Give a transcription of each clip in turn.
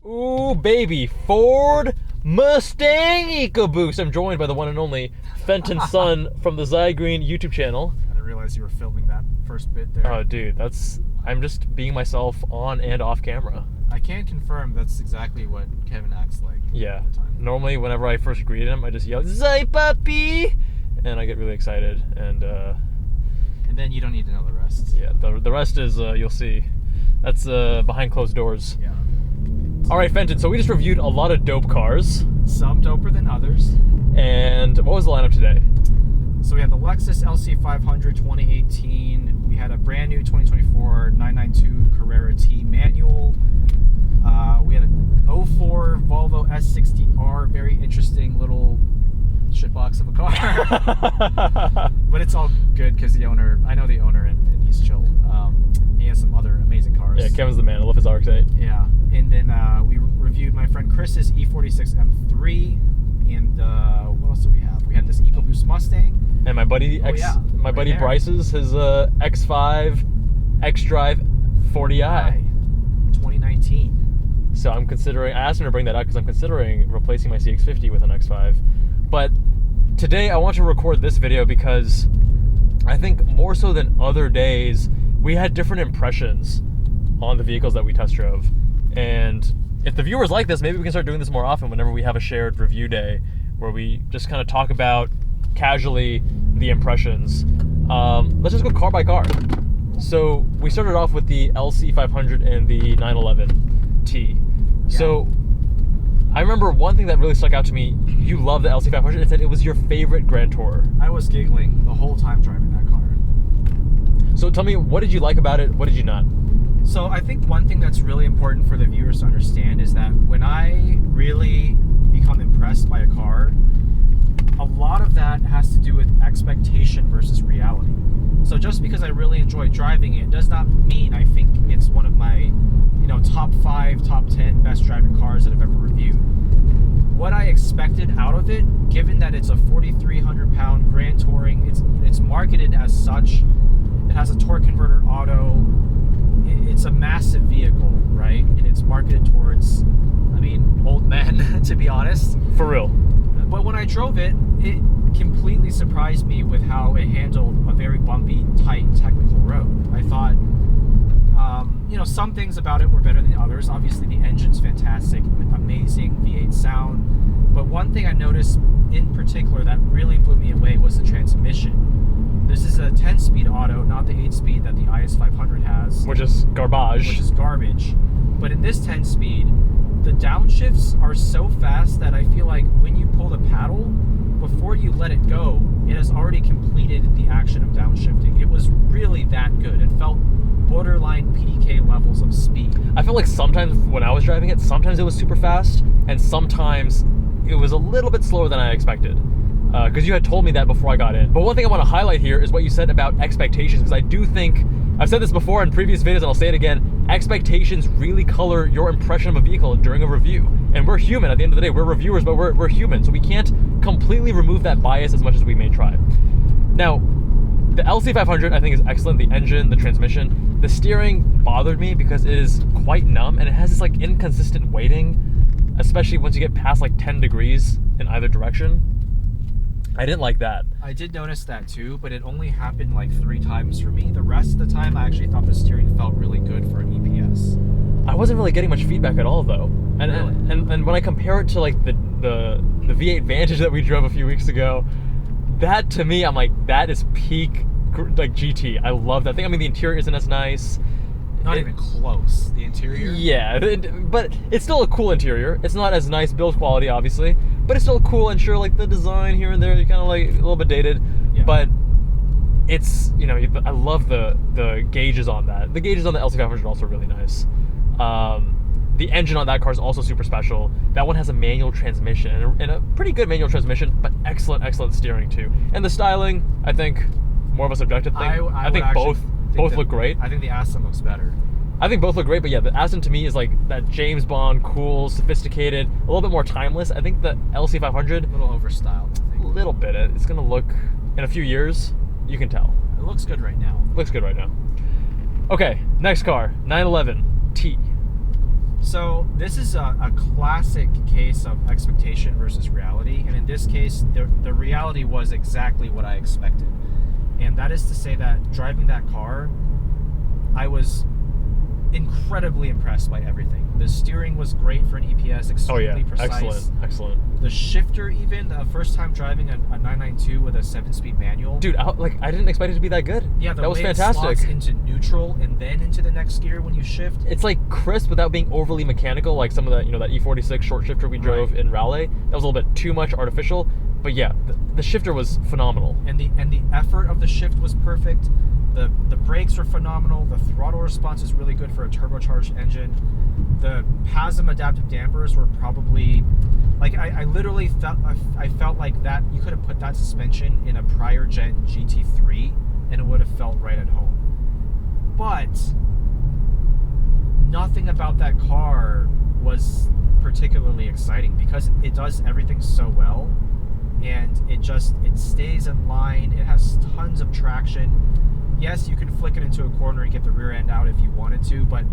Ooh, baby, Ford Mustang EcoBoost. I'm joined by the one and only Fenton Sun from the Zygrene YouTube channel. I didn't realize you were filming that first bit there. Oh, dude, I'm just being myself on and off camera. I can confirm that's exactly what Kevin acts like. Yeah. All the time. Normally, whenever I first greet him, I just yell, "Zy puppy!" and I get really excited. And then you don't need to know the rest. yeah, the rest is you'll see. That's behind closed doors. Yeah. All right, Fenton. So we just reviewed a lot of dope cars. Some doper than others. And what was the lineup today? So we had the Lexus LC500 2018. We had a brand new 2024 992 Carrera T manual. We had a 04 Volvo S60R, very interesting little shitbox of a car. But it's all good because I know the owner and he's chill. He has some other amazing cars. Yeah, Kevin's the man. I love his RX-8. Yeah, and then we reviewed my friend Chris's E46 M3, and what else do we have? We had this EcoBoost Mustang. And my buddy Right Bryce's his X5 xDrive 40i 2019. So I asked him to bring that up because I'm considering replacing my CX-50 with an X5. But today I want to record this video because I think more so than other days, we had different impressions on the vehicles that we test drove. And if the viewers like this, maybe we can start doing this more often whenever we have a shared review day where we just kind of talk about casually the impressions. Let's just go car by car. So we started off with the LC500 and the 911 T. Yeah. So I remember one thing that really stuck out to me. You love the LC500 and said it was your favorite Grand Tourer. I was giggling the whole time driving that car. So tell me, what did you like about it? What did you not? So I think one thing that's really important for the viewers to understand is that when I really become impressed by a car, a lot of that has to do with expectation versus reality. So just because I really enjoy driving it does not mean I think it's one of my, top 5, top 10 best driving cars that I've ever reviewed. What I expected out of it, given that it's a 4,300 pound Grand Touring, it's marketed as such. It has a torque converter auto. It's a massive vehicle, right? And it's marketed towards, old men, to be honest. For real. But when I drove it, it completely surprised me with how it handled a very bumpy, tight, technical road. I thought, some things about it were better than others. Obviously, the engine's fantastic, amazing V8 sound. But one thing I noticed in particular that really blew me away was the transmission. This is a 10-speed auto, not the 8-speed that the IS500 has. Which is garbage. But in this 10-speed, the downshifts are so fast that I feel like when you pull the paddle, before you let it go, it has already completed the action of downshifting. It was really that good. It felt borderline PDK levels of speed. I feel like sometimes when I was driving it, sometimes it was super fast, and sometimes it was a little bit slower than I expected. Because you had told me that before I got in. But one thing I want to highlight here is what you said about expectations, because I do think, I've said this before in previous videos and I'll say it again, expectations really color your impression of a vehicle during a review. And we're human at the end of the day, we're reviewers, but we're human, so we can't completely remove that bias as much as we may try. Now, the LC500 I think is excellent, the engine, the transmission. The steering bothered me because it is quite numb and it has this inconsistent weighting, especially once you get past 10 degrees in either direction. I didn't like that. I did notice that too, but it only happened 3 times for me. The rest of the time, I actually thought the steering felt really good for an EPS. I wasn't really getting much feedback at all, though. And really? and when I compare it to the V8 Vantage that we drove a few weeks ago, that to me, I'm like, that is peak GT. I love that thing. The interior isn't as nice. Not even close. The interior? Yeah, but it's still a cool interior. It's not as nice build quality, obviously, but it's still cool, and sure, the design here and there, you kind of a little bit dated, yeah. But it's, I love the gauges on that. The gauges on the LC500 are also really nice. The engine on that car is also super special. That one has a manual transmission, and a pretty good manual transmission, but excellent steering too. And the styling, I think, more of a subjective thing. I think both look great. I think the Aston looks better. I think both look great, but yeah, the Aston to me is that James Bond, cool, sophisticated, a little bit more timeless. I think the LC500... A little overstyled, I think. A little bit. It's going to look, in a few years, you can tell. It looks good right now. Looks good right now. Okay, next car, 911 T. So this is a classic case of expectation versus reality, and in this case, the reality was exactly what I expected, and that is to say that driving that car, I was incredibly impressed by everything. The steering was great for an EPS, extremely precise. Excellent. The shifter, even the first time driving a 992 with a 7-speed manual. Dude, I didn't expect it to be that good. Yeah, that was way fantastic. It slots into neutral and then into the next gear when you shift. It's like crisp without being overly mechanical, like some of that, that E46 short shifter we drove in Raleigh. That was a little bit too much artificial, but yeah, the shifter was phenomenal. And the effort of the shift was perfect. The brakes are phenomenal. The throttle response is really good for a turbocharged engine. The PASM adaptive dampers were probably, like, I literally felt like that you could have put that suspension in a prior gen GT3 and it would have felt right at home. But nothing about that car was particularly exciting because it does everything so well, and it stays in line. It has tons of traction. Yes, you can flick it into a corner and get the rear end out if you wanted to, but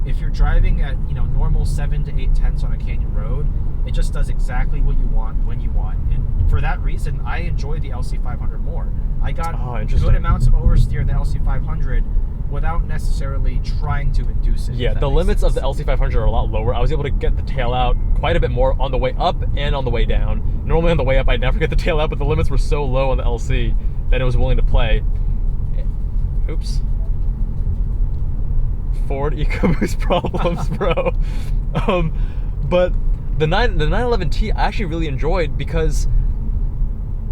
if you're driving at normal 7 to 8 tenths on a canyon road, it just does exactly what you want when you want. And for that reason, I enjoyed the LC500 more. I got good amounts of oversteer in the LC500 without necessarily trying to induce it. Yeah, the limits of the LC500 are a lot lower. I was able to get the tail out quite a bit more on the way up and on the way down. Normally on the way up, I'd never get the tail out, but the limits were so low on the LC that it was willing to play. Oops. Ford EcoBoost problems, bro. But the 911T I actually really enjoyed because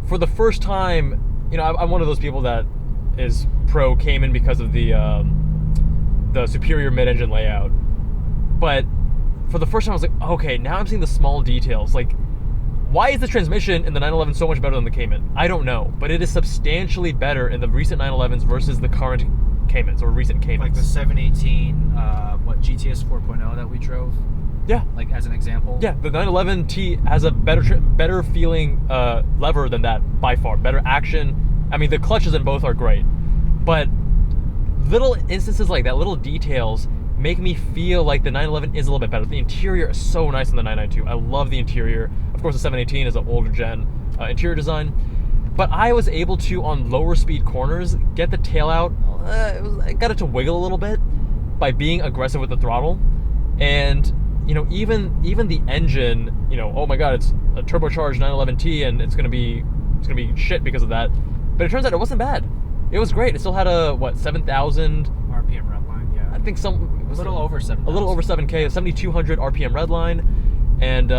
for the first time, I'm one of those people that is pro Cayman because of the superior mid-engine layout. But for the first time, I was like, okay, now I'm seeing the small details. Like, why is the transmission in the 911 so much better than the Cayman? I don't know, but it is substantially better in the recent 911s versus the current Caymans or recent Caymans. Like the 718, GTS 4.0 that we drove? Yeah. Like as an example? Yeah, the 911T has a better feeling lever than that by far. Better action. I mean, the clutches in both are great, but little instances like that, little details, make me feel like the 911 is a little bit better. The interior is so nice in the 992. I love the interior. Of course, the 718 is an older gen interior design, but I was able to, on lower speed corners, get the tail out. I got it to wiggle a little bit by being aggressive with the throttle, and even the engine. Oh my God, it's a turbocharged 911T, and it's gonna be shit because of that. But it turns out it wasn't bad. It was great. It still had a 7,000 RPM redline. Yeah, I think a little over 7. A little over 7K, 7,200 RPM redline, and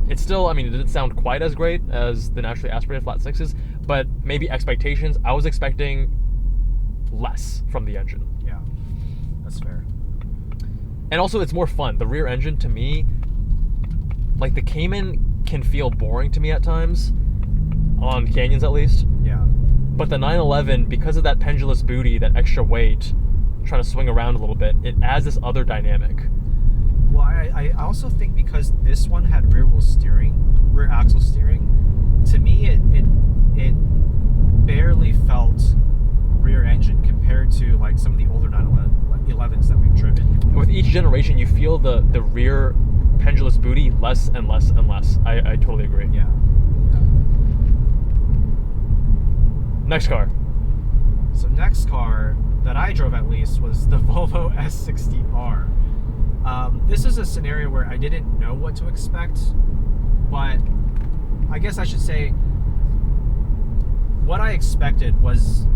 it's still. I mean, it didn't sound quite as great as the naturally aspirated flat sixes, but maybe expectations. I was expecting less from the engine. Yeah, that's fair. And also, it's more fun. The rear engine, to me, like the Cayman, can feel boring to me at times, on canyons at least. Yeah. But the 911, because of that pendulous booty, that extra weight, trying to swing around a little bit, it adds this other dynamic. Well, I also think because this one had rear axle steering, to me it barely felt rear engine compared to like some of the older 911s that we've driven. With each generation, you feel the rear pendulous booty less and less and less. I totally agree. Yeah. Next car. So next car that I drove at least was the Volvo S60R. This is a scenario where I didn't know what to expect, but I guess I should say what I expected was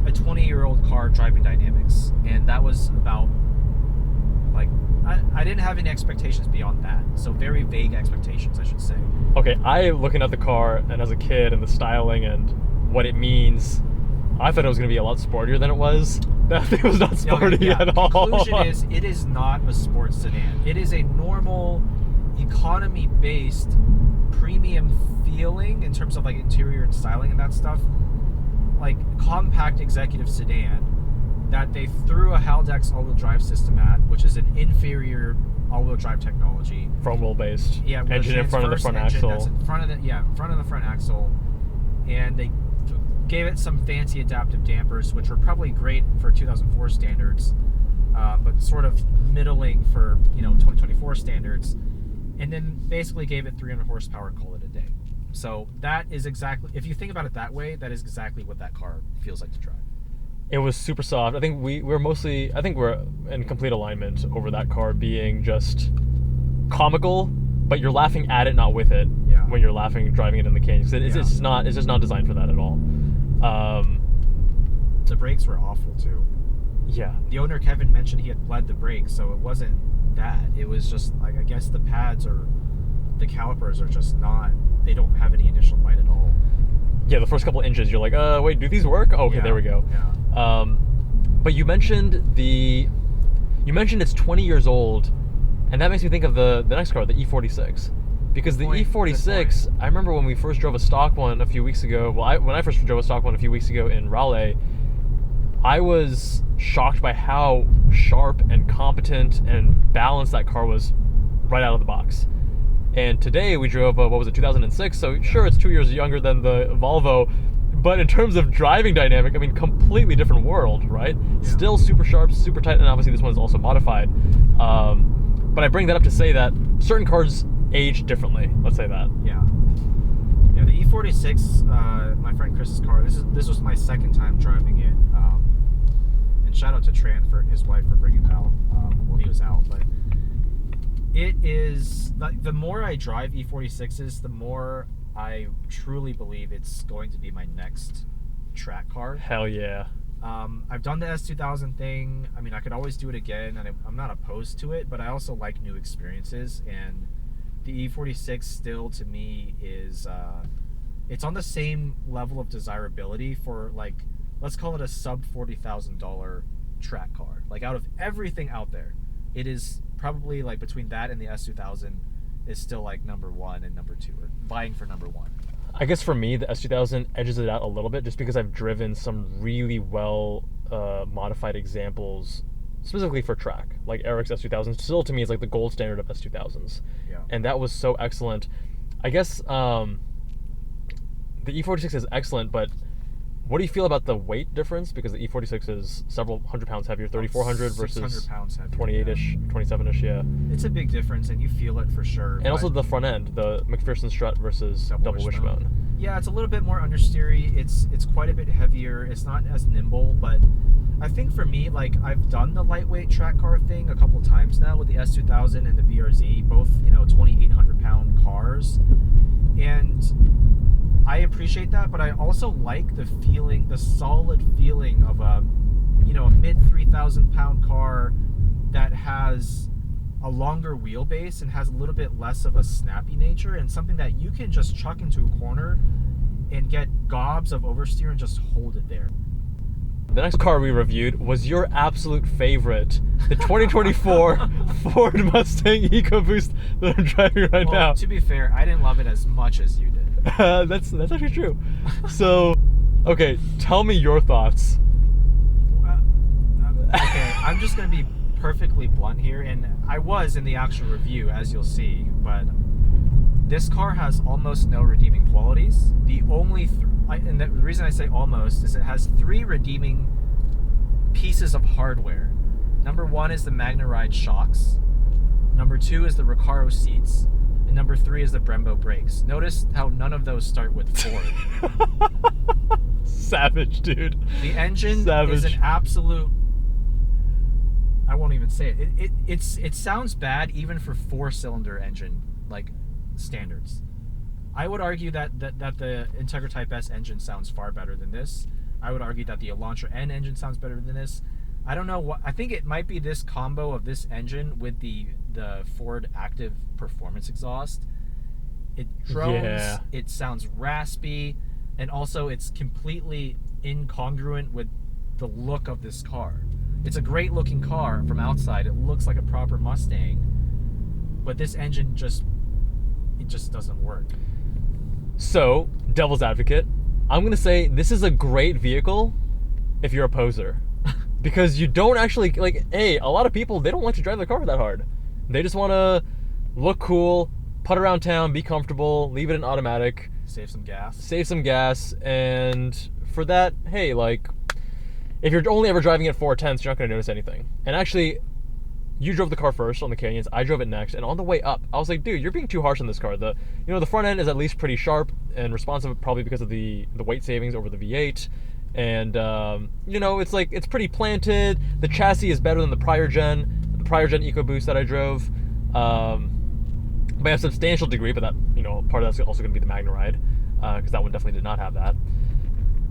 a 20-year-old car driving dynamics, and that was about, like, I didn't have any expectations beyond that, so very vague expectations, I should say. Okay, looking at the car and as a kid and the styling and what it means, I thought it was going to be a lot sportier than it was. That thing was not sporty at all. The conclusion is it is not a sports sedan. It is a normal, economy-based, premium feeling in terms of like interior and styling and that stuff. Like compact executive sedan that they threw a Haldex all-wheel drive system at, which is an inferior all-wheel drive technology. Front wheel based. Yeah, engine in front of the front axle. That's in front of the front axle, and they gave it some fancy adaptive dampers, which were probably great for 2004 standards. but sort of middling for 2024 standards, and then basically gave it 300 horsepower and called it a day. So that is exactly, if you think about it that way, that is exactly what that car feels like to drive. It was super soft. I think we're in complete alignment over that car being just comical, but you're laughing at it, not with it. Yeah. When you're laughing driving it in the canyon, it's just not designed for that at all. The brakes were awful too. Yeah. The owner Kevin mentioned he had bled the brakes, so it wasn't that. It was just like, I guess the pads or the calipers are just not. They don't have any initial bite at all. Yeah, the first couple inches, you're like, wait, do these work? Oh, okay, there we go. Yeah. But you mentioned it's 20 years old, and that makes me think of the next car, the E46. Because the E46, I remember when we first drove a stock one a few weeks ago. Well, when I first drove a stock one a few weeks ago in Raleigh, I was shocked by how sharp and competent and balanced that car was right out of the box. And today we drove a, 2006, so sure, it's 2 years younger than the Volvo, but in terms of driving dynamic, I mean, completely different world, right? Yeah. Still super sharp, super tight, and obviously this one is also modified. But I bring that up to say that certain cars age differently, let's say that. Yeah. Yeah, the E46, my friend Chris's car, this was my second time driving it. And shout out to Tran for his wife for bringing it out while he was out, but it is, the more I drive E46s, the more I truly believe it's going to be my next track car. Hell yeah. I've done the S2000 thing. I mean, I could always do it again, and I'm not opposed to it, but I also like new experiences, and the E46 still, to me, is, it's on the same level of desirability for, like, let's call it a sub $40,000 track car. Like, out of everything out there, it is probably, like, between that and the S2000 is still, like, number one and number two, or vying for number one. I guess for me, the S2000 edges it out a little bit just because I've driven some really well modified examples specifically for track. Like Eric's S2000 still, to me, is like the gold standard of S2000s. Yeah. And that was so excellent. I guess the E46 is excellent, but what do you feel about the weight difference? Because the E46 is several hundred pounds heavier, 3,400 versus 600 pounds heavier, 28-ish, 27-ish, yeah. It's a big difference, and you feel it for sure. And also the front end, the McPherson strut versus double wishbone. Yeah, it's a little bit more understeery. It's quite a bit heavier. It's not as nimble, but I think for me, like, I've done the lightweight track car thing a couple times now with the S2000 and the BRZ, both 2,800 pound cars, and I appreciate that, but I also like the feeling, the solid feeling of a mid 3,000 pound car that has a longer wheelbase and has a little bit less of a snappy nature, and something that you can just chuck into a corner and get gobs of oversteer and just hold it there. The next car we reviewed was your absolute favorite, the 2024 Ford Mustang EcoBoost that I'm driving right now. To be fair, I didn't love it as much as you did. That's actually true. So, okay, tell me your thoughts. Okay, I'm just going to be perfectly blunt here, and I was in the actual review, as you'll see, but this car has almost no redeeming qualities. The only and the reason I say almost is it has 3 redeeming pieces of hardware. Number 1 is the MagnaRide shocks. Number 2 is the Recaro seats. And number 3 is the Brembo brakes. Notice how none of those start with Ford. Savage, dude. The engine is an absolute... I won't even say it. It sounds bad even for 4-cylinder engine, like, standards. I would argue that the Integra Type S engine sounds far better than this. I would argue that the Elantra N engine sounds better than this. I don't know what, I think it might be this combo of this engine with the Ford Active Performance exhaust. It drones, It sounds raspy, and also it's completely incongruent with the look of this car. It's a great looking car from outside. It looks like a proper Mustang, but this engine just doesn't work. So, devil's advocate, I'm going to say this is a great vehicle if you're a poser. Because you don't actually, like, a lot of people, they don't want to drive their car that hard. They just want to look cool, putt around town, be comfortable, leave it in automatic. Save some gas. And for that, hey, like, if you're only ever driving at 4/10, you're not going to notice anything. And actually, you drove the car first on the Canyons. I drove it next, and on the way up, I was like, dude, you're being too harsh on this car. The front end is at least pretty sharp and responsive, probably because of the weight savings over the V8. And it's pretty planted. The chassis is better than the prior gen EcoBoost that I drove, by a substantial degree. But that, part of that's also going to be the Magna Ride, because that one definitely did not have that.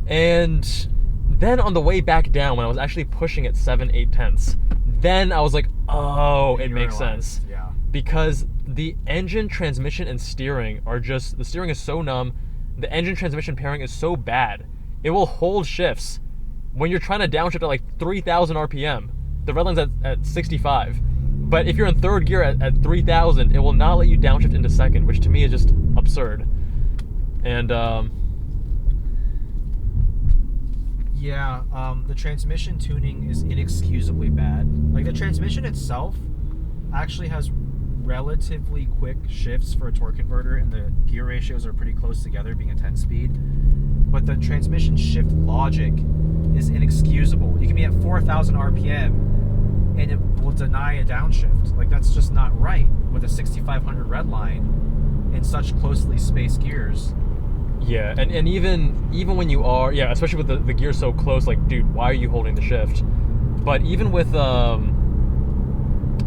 And then on the way back down, when I was actually pushing at 7/8, then I was like, oh, it makes sense. Yeah. Because the engine, transmission, and steering are just, the steering is so numb. The engine transmission pairing is so bad. It will hold shifts when you're trying to downshift at like 3,000 RPM. The red line's at 65. But if you're in third gear at 3,000, it will not let you downshift into second, which to me is just absurd. And the transmission tuning is inexcusably bad. Like, the transmission itself actually has relatively quick shifts for a torque converter, and the gear ratios are pretty close together, being a 10-speed. But the transmission shift logic is inexcusable. You can be at 4,000 RPM and it will deny a downshift. Like, that's just not right with a 6500 red line in such closely spaced gears. Yeah, and even when you are, especially with the gears so close, like, dude, why are you holding the shift? But even with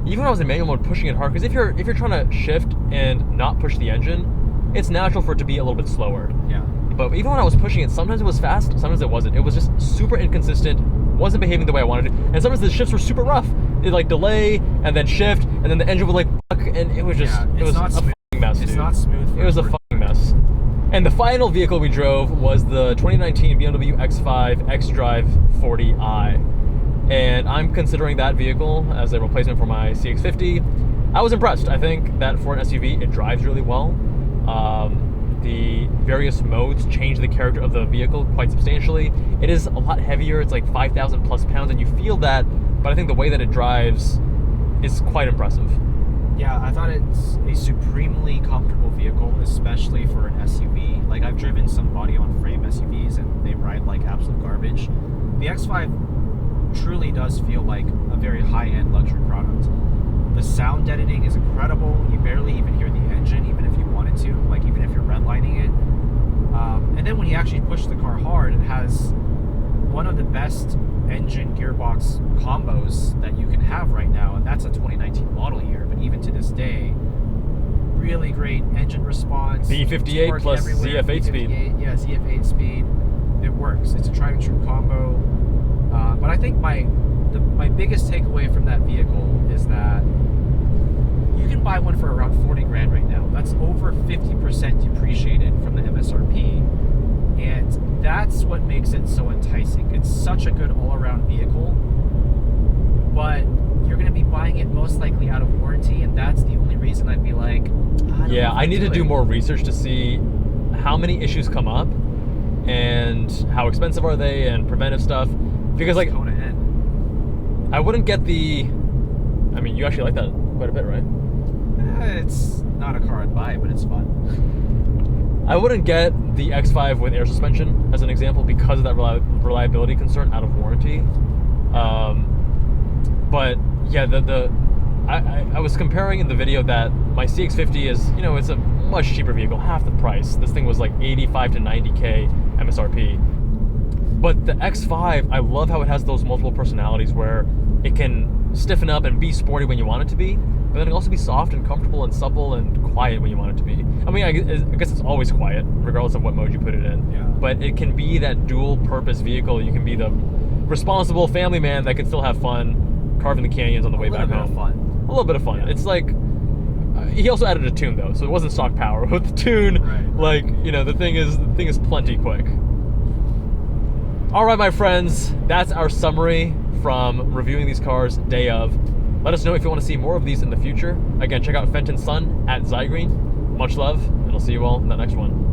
even when I was in manual mode, pushing it hard, because if you're trying to shift and not push the engine, it's natural for it to be a little bit slower. Yeah. But even when I was pushing it, sometimes it was fast, sometimes it wasn't. It was just super inconsistent, wasn't behaving the way I wanted to. And sometimes the shifts were super rough. It'd like delay and then shift, and then the engine would like fuck, and it was just it was a fucking mess, dude. It's not smooth. It was a fucking mess. And the final vehicle we drove was the 2019 BMW X5 xDrive 40i. And I'm considering that vehicle as a replacement for my CX-50. I was impressed. I think that for an SUV, it drives really well. The various modes change the character of the vehicle quite substantially. It is a lot heavier. It's like 5,000 plus pounds, and you feel that, but I think the way that it drives is quite impressive. Yeah, I thought it's a supremely comfortable vehicle, especially for an SUV. Like, I've driven some body-on-frame SUVs, and they ride like absolute garbage. The X5 truly does feel like a very high-end luxury product. The sound deadening is incredible. You barely even hear the engine, even if you wanted to, like even if you're redlining it. And then when you actually push the car hard, it has one of the best engine gearbox combos that you can have right now, and that's a 2019 model year. But even to this day, really great engine response. B58 plus ZF8 speed. Yeah, ZF8 speed. It works. It's a tried and true combo. But I think my biggest takeaway from that vehicle is that you can buy one for around 40 grand right now. That's over 50% depreciated from the MSRP. And that's what makes it so enticing. It's such a good all-around vehicle, but you're going to be buying it most likely out of warranty, and that's the only reason I'd be like, I need to do more research to see how many issues come up and how expensive are they and preventive stuff. Because like, I wouldn't get the, I mean, you actually like that quite a bit, right? It's not a car I'd buy, but it's fun. I wouldn't get the X5 with air suspension as an example because of that reliability concern out of warranty. But yeah, I was comparing in the video that my CX-50 is, it's a much cheaper vehicle, half the price. This thing was like 85 to 90K MSRP. But the X5, I love how it has those multiple personalities where it can stiffen up and be sporty when you want it to be, but then it can also be soft and comfortable and supple and quiet when you want it to be. I mean, I guess it's always quiet, regardless of what mode you put it in. Yeah. But it can be that dual-purpose vehicle. You can be the responsible family man that can still have fun carving the canyons on the way back home. A little bit of fun. Yeah. It's like, he also added a tune though, so it wasn't stock power. With the tune, right. Like, the thing is plenty quick. All right, my friends, that's our summary from reviewing these cars day of. Let us know if you want to see more of these in the future. Again, check out Fenton's son at Zygrene. Much love, and I'll see you all in the next one.